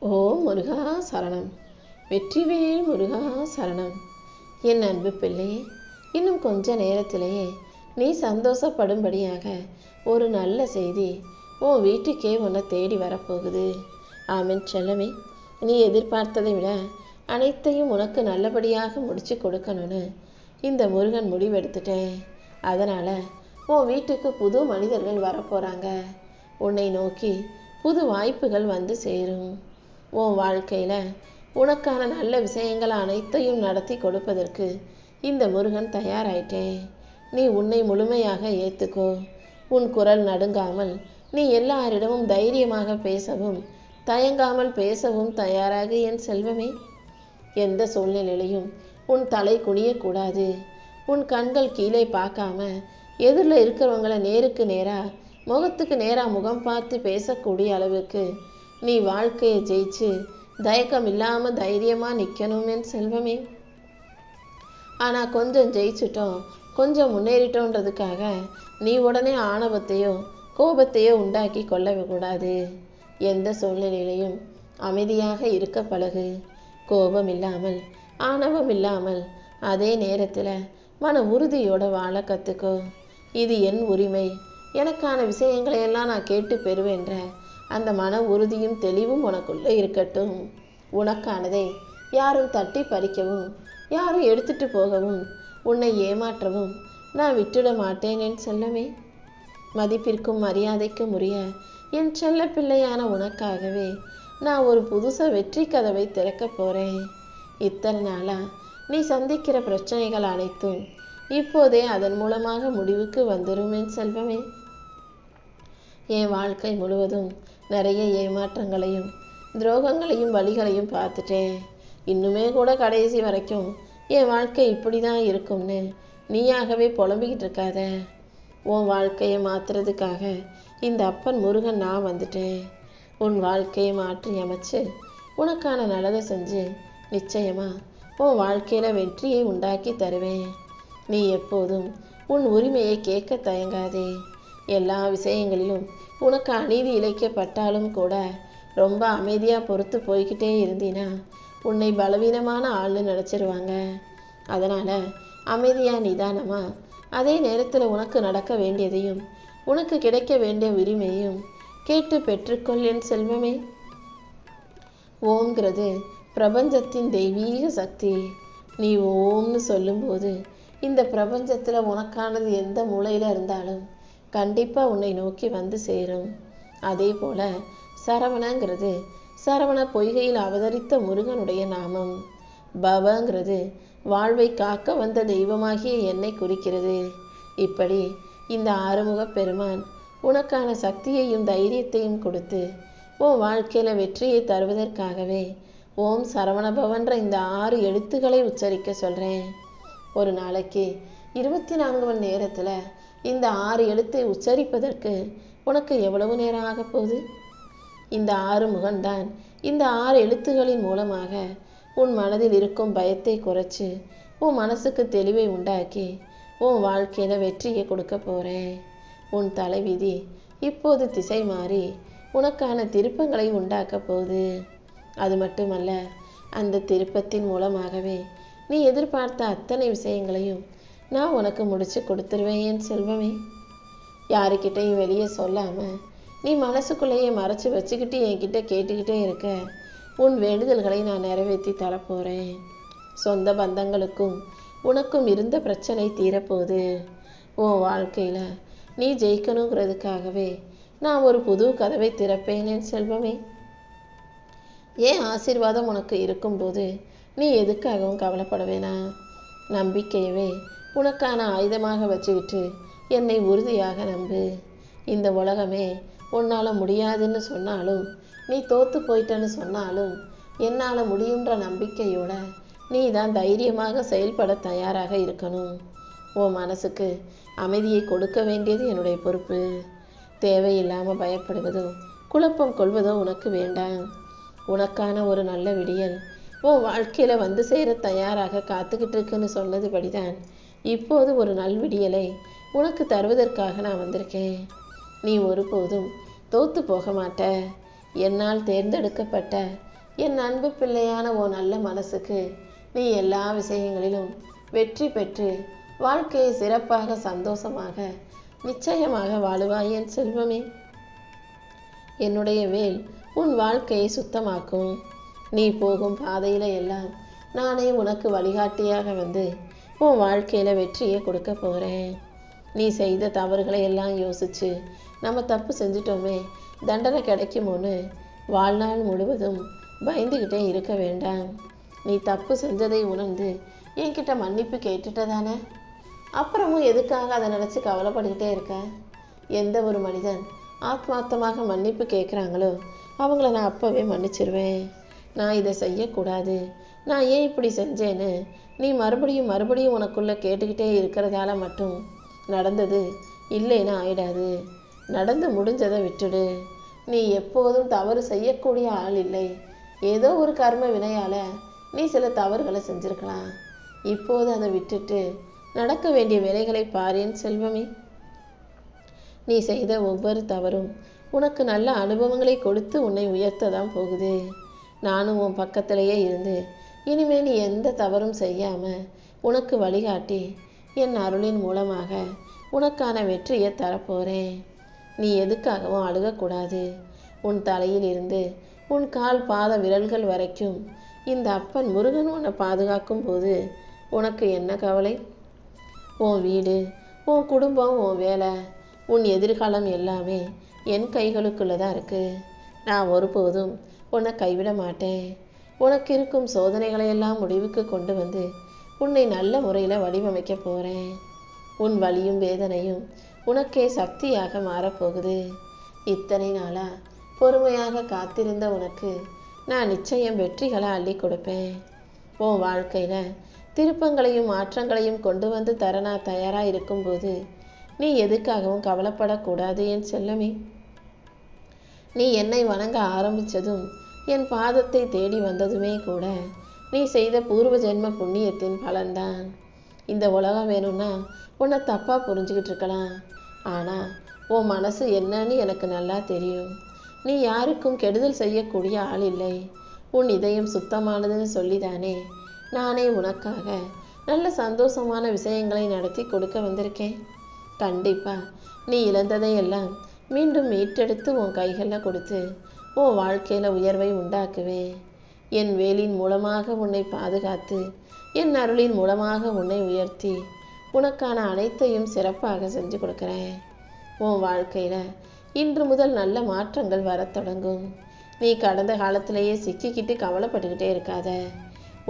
ஓம் முருகா சரணம். வெற்றிவேல் முருகா சரணம். என் அன்பு பிள்ளையே, இன்னும் கொஞ்ச நேரத்திலேயே நீ சந்தோஷப்படும்படியாக ஒரு நல்ல செய்தி உன் வீட்டுக்கே உன்னை தேடி வரப்போகுது. ஆமென் செல்லமே. நீ எதிர்பார்த்ததை விட அனைத்தையும் உனக்கு நல்லபடியாக முடிச்சு கொடுக்கணும்னு இந்த முருகன் முடிவெடுத்துட்டேன். அதனால் உன் வீட்டுக்கு புது மனிதர்கள் வரப்போகிறாங்க. உன்னை நோக்கி புது வாய்ப்புகள் வந்து சேரும். உன் வாழ்க்கையில் உனக்கான நல்ல விஷயங்கள் அனைத்தையும் நடத்தி கொடுப்பதற்கு இந்த முருகன் தயாராயிட்டேன். நீ உன்னை முழுமையாக ஏற்றுக்கோ. உன் குரல் நடுங்காமல் நீ எல்லாரிடமும் தைரியமாக பேசவும் தயங்காமல் பேசவும் தயாராக என் செல்வமே. எந்த சூழ்நிலையிலையும் உன் தலை குனியக்கூடாது. உன் கண்கள் கீழே பார்க்காம எதிரில் இருக்கிறவங்கள நேருக்கு நேராக முகத்துக்கு நேராக முகம் பார்த்து பேசக்கூடிய அளவுக்கு நீ வாழ்க்கையை ஜெயிச்சு தயக்கம் இல்லாமல் தைரியமாக நிற்கணும் என் செல்வமே. ஆனால் கொஞ்சம் ஜெயிச்சிட்டோம், கொஞ்சம் முன்னேறிட்டோன்றதுக்காக நீ உடனே ஆணவத்தையோ கோபத்தையோ உண்டாக்கி கொள்ளக்கூடாது. எந்த சூழ்நிலையிலையும் அமைதியாக இருக்க பழகு. கோபம் இல்லாமல் ஆணவம் இல்லாமல் அதே நேரத்தில் மன உறுதியோடு வாழ கற்றுக்கோ. இது என் உரிமை, எனக்கான விஷயங்களையெல்லாம் நான் கேட்டு பெறுவேன்ற அந்த மன உறுதியும் தெளிவும் உனக்குள்ளே இருக்கட்டும். உனக்கானதை யாரும் தட்டி பறிக்கவும் யாரும் எடுத்துட்டு போகவும் உன்னை ஏமாற்றவும் நான் விட்டுட மாட்டேன் என் செல்லமே. மதிப்பிற்கும் மரியாதைக்கும் உரிய என் செல்ல பிள்ளையான உனக்காகவே நான் ஒரு புதுசாக வெற்றி கதவை திறக்க போகிறேன். இத்தனை நாளாக நீ சந்திக்கிற பிரச்சனைகள் அனைத்தும் இப்போதே அதன் மூலமாக முடிவுக்கு வந்துடும் என் செல்வமே. என் வாழ்க்கை முழுவதும் நிறைய ஏமாற்றங்களையும் துரோகங்களையும் வழிகளையும் பார்த்துட்டேன். இன்னுமே கூட கடைசி வரைக்கும் என் வாழ்க்கை இப்படி தான் இருக்கும்னு நீயாகவே புலம்பிக்கிட்டு இருக்காத. உன் வாழ்க்கையை மாற்றுறதுக்காக இந்த அப்பன் முருகன் நான் வந்துட்டேன். உன் வாழ்க்கையை மாற்றி அமைச்சு உனக்கான நல்லதை செஞ்சு நிச்சயமாக உன் வாழ்க்கையில் வெற்றியை உண்டாக்கி தருவேன். நீ எப்போதும் உன் உரிமையை கேட்க தயங்காதே. எல்லா விஷயங்களிலும் உனக்கு அநீதி இழைக்கப்பட்டாலும் கூட ரொம்ப அமைதியாக பொறுத்து போய்கிட்டே இருந்தீனா உன்னை பலவீனமான ஆள்னு நினச்சிருவாங்க. அதனால் அமைதியாக நிதானமாக அதே நேரத்தில் உனக்கு நடக்க வேண்டியதையும் உனக்கு கிடைக்க வேண்டிய உரிமையும் கேட்டு பெற்றுக்கொள் என் செல்வமே. ஓம்ங்கிறது பிரபஞ்சத்தின் தெய்வீக சக்தி. நீ ஓம்னு சொல்லும்போது இந்த பிரபஞ்சத்தில் உனக்கானது எந்த மூலையில் இருந்தாலும் கண்டிப்பாக உன்னை நோக்கி வந்து சேரும். அதே போல் சரவணங்கிறது சரவண பொய்கையில் அவதரித்த முருகனுடைய நாமம். பவங்கிறது வாழ்வை காக்க வந்த தெய்வமாகிய என்னை குறிக்கிறது. இப்படி இந்த ஆறுமுக பெருமான் உனக்கான சக்தியையும் தைரியத்தையும் கொடுத்து உன் வாழ்க்கையில் வெற்றியை தருவதற்காகவே ஓம் சரவணபவன்ற இந்த 6 எழுத்துக்களை உச்சரிக்க சொல்கிறேன். ஒரு நாளைக்கு 24 மணி நேரத்தில் இந்த 6 எழுத்தை உச்சரிப்பதற்கு உனக்கு எவ்வளவு நேரம் ஆக போகுது? இந்த 6 முகன்தான் இந்த 6 எழுத்துகளின் மூலமாக உன் மனதில் இருக்கும் பயத்தை குறைச்சி உன் மனசுக்கு தெளிவை உண்டாக்கி உன் வாழ்க்கையில் வெற்றியை கொடுக்க போகிறேன். உன் தலைவிதி இப்போது திசை மாறி உனக்கான திருப்பங்களை உண்டாக்க போகுது. அது மட்டுமல்ல, அந்த திருப்பத்தின் மூலமாகவே நீ எதிர்பார்த்த அத்தனை விஷயங்களையும் நான் உனக்கு முடிச்சு கொடுத்துருவேன் என் செல்வமே. யாருக்கிட்டையும் வெளியே சொல்லாமல் நீ மனசுக்குள்ளேயே மறைச்சி வச்சுக்கிட்டு என்கிட்ட கேட்டுக்கிட்டே இருக்க உன் வேண்டுதல்களை நான் நிறைவேற்றி தரப்போகிறேன். சொந்த பந்தங்களுக்கும் உனக்கும் இருந்த பிரச்சனை தீரப்போகுது. உன் வாழ்க்கையில் நீ ஜெயிக்கணுங்கிறதுக்காகவே நான் ஒரு புது கதவை திறப்பேன் என் செல்வமே. ஏன் ஆசீர்வாதம் உனக்கு இருக்கும்போது நீ எதுக்காகவும் கவலைப்பட வேணாம். நம்பிக்கையவே உனக்கான ஆயுதமாக வச்சுக்கிட்டு என்னை உறுதியாக நம்பு. இந்த உலகமே உன்னால் முடியாதுன்னு சொன்னாலும் நீ தோற்று போயிட்டேன்னு சொன்னாலும் என்னால் முடியுன்ற நம்பிக்கையோட நீ தான் தைரியமாக செயல்பட தயாராக இருக்கணும். உன் மனசுக்கு அமைதியை கொடுக்க வேண்டியது என்னுடைய பொறுப்பு. தேவையில்லாமல் பயப்படுவதோ குழப்பம் கொள்வதோ உனக்கு வேண்டாம். உனக்கான ஒரு நல்ல விடியல் உன் வாழ்க்கையில் வந்து சேர தயாராக காத்துக்கிட்டு இருக்குன்னு சொன்னதுபடிதான் இப்போது ஒரு நல்விடியலை உனக்கு தருவதற்காக நான் வந்திருக்கேன். நீ ஒருபோதும் தோற்று போக மாட்ட. என்னால் தேர்ந்தெடுக்கப்பட்ட என் அன்பு பிள்ளையான உன் நல்ல மனசுக்கு நீ எல்லா விஷயங்களிலும் வெற்றி பெற்று வாழ்க்கையை சிறப்பாக சந்தோஷமாக நிச்சயமாக வாழுவாய் என் செல்வமே. என்னுடைய வேல் உன் வாழ்க்கையை சுத்தமாக்கும். நீ போகும் பாதையில எல்லாம் நானே உனக்கு வழிகாட்டியாக வந்து உன் வாழ்க்கையில வெற்றியை கொடுக்க போறேன். நீ செய்த தவறுகளை எல்லாம் யோசிச்சு நம்ம தப்பு செஞ்சிட்டோமே தண்டனை கிடைக்குமோன்னு வாழ்நாள் முழுவதும் பயந்துக்கிட்டே இருக்க வேண்டாம். நீ தப்பு செஞ்சதை உணர்ந்து என்கிட்ட மன்னிப்பு கேட்டுட்டதானே, அப்புறமும் எதுக்காக அதை நினச்சி கவலைப்பட்டுக்கிட்டே இருக்க? எந்த ஒரு மனிதன் ஆத்மார்த்தமாக மன்னிப்பு கேட்குறாங்களோ அவங்கள நான் அப்போவே மன்னிச்சிருவேன். நான் இதை செய்யக்கூடாது, நான் ஏன் இப்படி செஞ்சேன்னு நீ மறுபடியும் மறுபடியும் உனக்குள்ளே கேட்டுக்கிட்டே இருக்கிறதால மட்டும் நடந்தது இல்லைன்னு ஆயிடாது. நடந்து முடிஞ்சதை விட்டுடு. நீ எப்போதும் தவறு செய்யக்கூடிய ஆள் இல்லை. ஏதோ ஒரு கர்ம வினையால் நீ சில தவறுகளை செஞ்சுருக்கலாம். இப்போது அதை விட்டுட்டு நடக்க வேண்டிய வேலைகளை பாரேன் செல்வமே. நீ செய்த ஒவ்வொரு தவறும் உனக்கு நல்ல அனுபவங்களை கொடுத்து உன்னை உயர்த்த தான் போகுது. நானும் உன் பக்கத்திலேயே இருந்து இனிமேல் நீ எந்த தவறும் செய்யாமல் உனக்கு வழிகாட்டி என் அருளின் மூலமாக உனக்கான வெற்றியை தரப்போகிறேன். நீ எதுக்காகவும் அழுகக்கூடாது. உன் தலையில் இருந்து உன் கால் பாத விரல்கள் வரைக்கும் இந்த அப்பன் முருகன் உன்னை பாதுகாக்கும் போது உனக்கு என்ன கவலை? உன் வீடு, உன் குடும்பம், உன் வேலை, உன் எதிர்காலம் எல்லாமே என் கைகளுக்குள்ளே தான் இருக்குது. நான் ஒருபோதும் உன்னை கைவிட மாட்டேன். உனக்கு இருக்கும் சோதனைகளையெல்லாம் முடிவுக்கு கொண்டு வந்து உன்னை நல்ல முறையில் வடிவமைக்க போகிறேன். உன் வலியும் வேதனையும் உனக்கே சக்தியாக மாறப்போகுது. இத்தனை நாளாக பொறுமையாக காத்திருந்த உனக்கு நான் நிச்சயம் வெற்றிகளை அள்ளி கொடுப்பேன். உன் வாழ்க்கையில் திருப்பங்களையும் மாற்றங்களையும் கொண்டு வந்து தர நான் தயாராக இருக்கும்போது நீ எதுக்காகவும் கவலைப்படக்கூடாது என் செல்லமே. நீ என்னை வணங்க ஆரம்பித்ததும் என் பாதத்தை தேடி வந்ததுமே கூட நீ செய்த பூர்வ ஜென்ம புண்ணியத்தின் பலன்தான். இந்த உலகம் வேணும்னா உன்னை தப்பாக புரிஞ்சுக்கிட்டு இருக்கலாம். ஆனால் உன் மனசு என்னன்னு எனக்கு நல்லா தெரியும். நீ யாருக்கும் கெடுதல் செய்யக்கூடிய ஆள் இல்லை. உன் இதயம் சுத்தமானதுன்னு சொல்லிதானே நானே உனக்காக நல்ல சந்தோஷமான விஷயங்களை நடத்தி கொடுக்க வந்திருக்கேன். கண்டிப்பாக நீ இழந்ததையெல்லாம் மீண்டும் மீட்டெடுத்து உன் கைகளில் கொடுத்து உன் வாழ்க்கையில் உயர்வை உண்டாக்குவேன். என் வேலின் மூலமாக உன்னை பாதுகாத்து என் அருளின் மூலமாக உன்னை உயர்த்தி உனக்கான அனைத்தையும் சிறப்பாக செஞ்சு கொடுக்குறேன். உன் வாழ்க்கையில் இன்று முதல் நல்ல மாற்றங்கள் வரத் தொடங்கும். நீ கடந்த காலத்திலேயே சிக்கிக்கிட்டு கவலைப்பட்டுக்கிட்டே இருக்காத.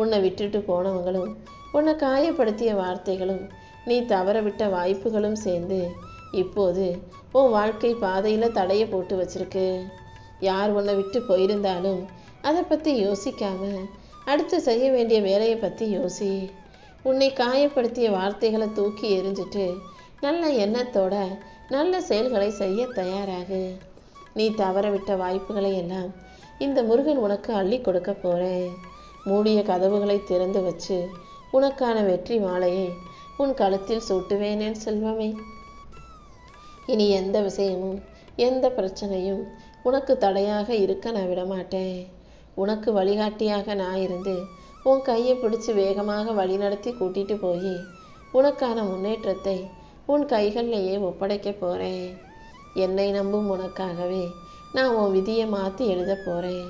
உன்னை விட்டுட்டு போனவங்களும் உன்னை காயப்படுத்திய வார்த்தைகளும் நீ தவற விட்ட வாய்ப்புகளும் சேர்ந்து இப்போது உன் வாழ்க்கை பாதையில் தடையை போட்டு வச்சிருக்கு. யார் உன்னை விட்டு போயிருந்தாலும் அதை பற்றி யோசிக்காம அடுத்து செய்ய வேண்டிய வேலையை பற்றி யோசி. உன்னை காயப்படுத்திய வார்த்தைகளை தூக்கி எறிஞ்சிட்டு நல்ல எண்ணத்தோட நல்ல செயல்களை செய்ய தயாராகு. நீ தவற விட்ட வாய்ப்புகளை எல்லாம் இந்த முருகன் உனக்கு அள்ளி கொடுக்க போகிறேன். மூடிய கதவுகளை திறந்து வச்சு உனக்கான வெற்றி மாலையை உன் கழுத்தில் சூட்டுவேன் என் செல்வமே. இனி எந்த விஷயமும் எந்த பிரச்சனையும் உனக்கு தடையாக இருக்க நான் விடமாட்டேன். உனக்கு வழிகாட்டியாக நான் இருந்து உன் கையை பிடிச்சி வேகமாக வழிநடத்தி கூட்டிகிட்டு போய் உனக்கான முன்னேற்றத்தை உன் கைகளிலேயே ஒப்படைக்க போகிறேன். என்னை நம்பும் உனக்காகவே நான் உன் விதியை மாற்றி எழுத போகிறேன்.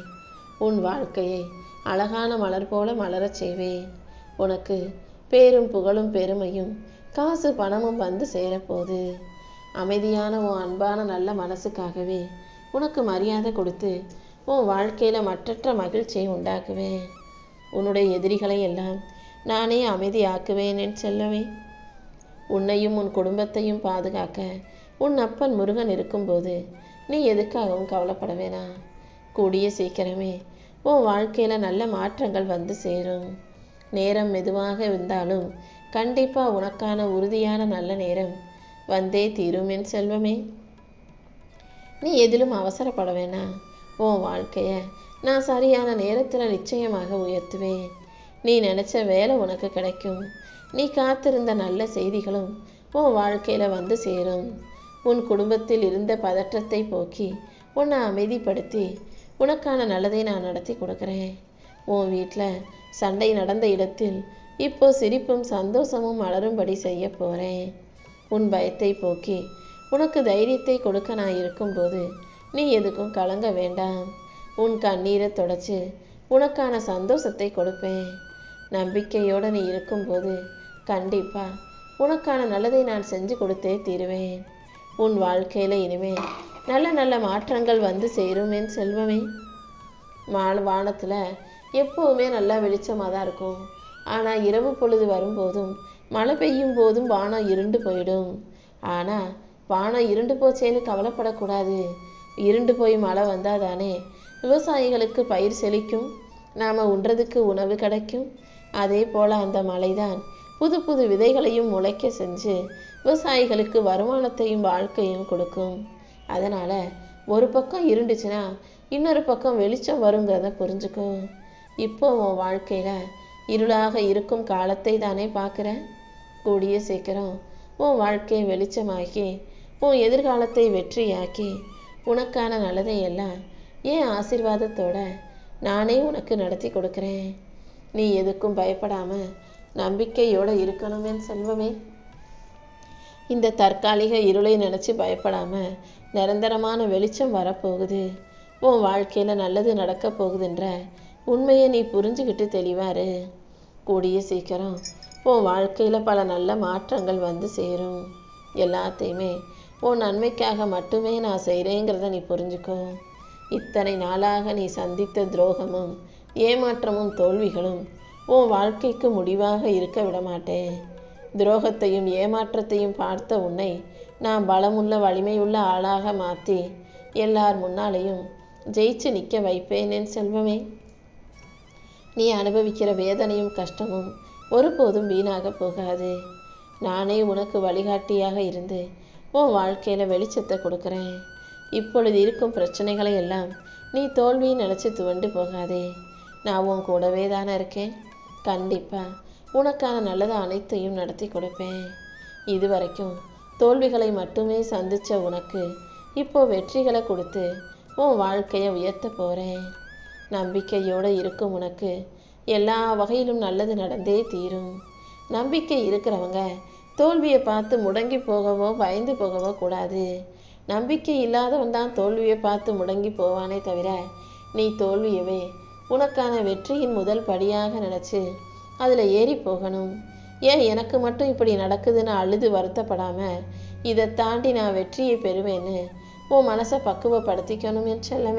உன் வாழ்க்கையை அழகான மலர் போல மலரச் செய்வேன். உனக்கு பேரும் புகழும் பெருமையும் காசு பணமும் வந்து சேரப்போகுது. அமைதியான உன் அன்பான நல்ல மனசுக்காகவே உனக்கு மரியாதை கொடுத்து உன் வாழ்க்கையில் மற்றற்ற மகிழ்ச்சியை உண்டாக்குவேன். உன்னுடைய எதிரிகளை எல்லாம் நானே அமைதியாக்குவேன் என் செல்லவே. உன்னையும் உன் குடும்பத்தையும் பாதுகாக்க உன் அப்பன் முருகன் இருக்கும்போது நீ எதுக்காகவும் கவலைப்பட வேணாம். கூடிய சீக்கிரமே உன் வாழ்க்கையில் நல்ல மாற்றங்கள் வந்து சேரும். நேரம் மெதுவாக இருந்தாலும் கண்டிப்பாக உனக்கான உறுதியான நல்ல நேரம் வந்தே தீரும் என் செல்வமே. நீ எதிலும் அவசரப்பட வேணாம். உன் வாழ்க்கையை நான் சரியான நேரத்தில் நிச்சயமாக உயர்த்துவேன். நீ நினச்ச வேலை உனக்கு கிடைக்கும். நீ காத்திருந்த நல்ல செய்திகளும் உன் வாழ்க்கையில் வந்து சேரும். உன் குடும்பத்தில் இருந்த பதற்றத்தை போக்கி உன்னை அமைதிப்படுத்தி உனக்கான நல்லதை நான் நடத்தி கொடுக்குறேன். உன் வீட்டில் சண்டை நடந்த இடத்தில் இப்போ சிரிப்பும் சந்தோஷமும் மலரும்படி செய்ய போகிறேன். உன் பயத்தை போக்கி உனக்கு தைரியத்தை கொடுக்க நான் இருக்கும்போது நீ எதுக்கும் கலங்க வேண்டாம். உன் கண்ணீரை தொடச்சி உனக்கான சந்தோஷத்தை கொடுப்பேன். நம்பிக்கையோடு நீ இருக்கும்போது கண்டிப்பா உனக்கான நல்லதை நான் செஞ்சு கொடுத்தே தீருவேன். உன் வாழ்க்கையில் இனிமே நல்ல நல்ல மாற்றங்கள் வந்து சேரும் என் செல்வமே. வானத்தில் எப்போவுமே நல்லா வெளிச்சமாக தான் இருக்கும். ஆனால் இரவு பொழுது வரும்போதும் மழை பெய்யும் போதும் வானம் இருண்டு போயிடும். ஆனால் வானம் இருண்டு போச்சேன்னு கவலைப்படக்கூடாது. இருண்டு போய் மழை வந்தால் தானே விவசாயிகளுக்கு பயிர் செழிக்கும், நாம் உண்றதுக்கு உணவு கிடைக்கும். அதே போல் அந்த மழை தான் புது புது விதைகளையும் முளைக்க செஞ்சு விவசாயிகளுக்கு வருமானத்தையும் வாழ்க்கையும் கொடுக்கும். அதனால் ஒரு பக்கம் இருண்டுச்சுன்னா இன்னொரு பக்கம் வெளிச்சம் வருங்கிறத புரிஞ்சுக்கோ. இப்போ உன் வாழ்க்கையில் இருளாக இருக்கும் காலத்தை தானே பார்க்குற. கூடிய சீக்கிரம் உன் வாழ்க்கையை வெளிச்சமாக்கி உன் எதிர்காலத்தை வெற்றியாக்கி உனக்கான நல்லதை எல்லாம் என் ஆசீர்வாதத்தோட நானே உனக்கு நடத்தி கொடுக்குறேன். நீ எதுக்கும் பயப்படாமல் நம்பிக்கையோடு இருக்கணும் என் செல்வமே. இந்த தற்காலிக இருளை நினச்சி பயப்படாமல் நிரந்தரமான வெளிச்சம் வரப்போகுது. உன் வாழ்க்கையில் நல்லது நடக்க போகுதுன்ற உண்மையை நீ புரிஞ்சுக்கிட்டு தெளிவாரு. கூடிய சீக்கிரம் உன் வாழ்க்கையில் பல நல்ல மாற்றங்கள் வந்து சேரும். எல்லாத்தையுமே உன் நன்மைக்காக மட்டுமே நான் செய்கிறேங்கிறத நீ புரிஞ்சுக்கோ. இத்தனை நாளாக நீ சந்தித்த துரோகமும் ஏமாற்றமும் தோல்விகளும் உன் வாழ்க்கைக்கு முடிவாக இருக்க விடமாட்டேன். துரோகத்தையும் ஏமாற்றத்தையும் பார்த்த உன்னை நான் பலமுள்ள வலிமையுள்ள ஆளாக மாற்றி எல்லார் முன்னாலேயும் ஜெயிச்சு நிற்க வைப்பேன் என் செல்வமே. நீ அனுபவிக்கிற வேதனையும் கஷ்டமும் ஒருபோதும் வீணாக போகாது. நானே உனக்கு வழிகாட்டியாக இருந்து உன் வாழ்க்கையில் வெளிச்சத்தை கொடுக்குறேன். இப்பொழுது இருக்கும் பிரச்சனைகளை எல்லாம் நீ தோல்வியை நினச்சி துவண்டு போகாதே. நான் உன் கூடவே தானே இருக்கேன். கண்டிப்பாக உனக்கான நல்லது அனைத்தையும் நடத்தி கொடுப்பேன். இதுவரைக்கும் தோல்விகளை மட்டுமே சந்தித்த உனக்கு இப்போ வெற்றிகளை கொடுத்து உன் வாழ்க்கையை உயர்த்த போகிறேன். நம்பிக்கையோடு இருக்கும் உனக்கு எல்லா வகையிலும் நல்லது நடந்தே தீரும். நம்பிக்கை இருக்கிறவங்க தோல்வியை பார்த்து முடங்கி போகவோ பயந்து போகவோ கூடாது. நம்பிக்கை இல்லாதவன் தான் தோல்வியை பார்த்து முடங்கி போவானே தவிர நீ தோல்வியவே உனக்கான வெற்றியின் முதல் படியாக நினச்சி அதில் ஏறி போகணும். ஏன் எனக்கு மட்டும் இப்படி நடக்குதுன்னு அழுது வருத்தப்படாமல் இதை தாண்டி நான் வெற்றியை பெறுவேன்னு உன் மனசை பக்குவப்படுத்திக்கணும் என் செல்லமே.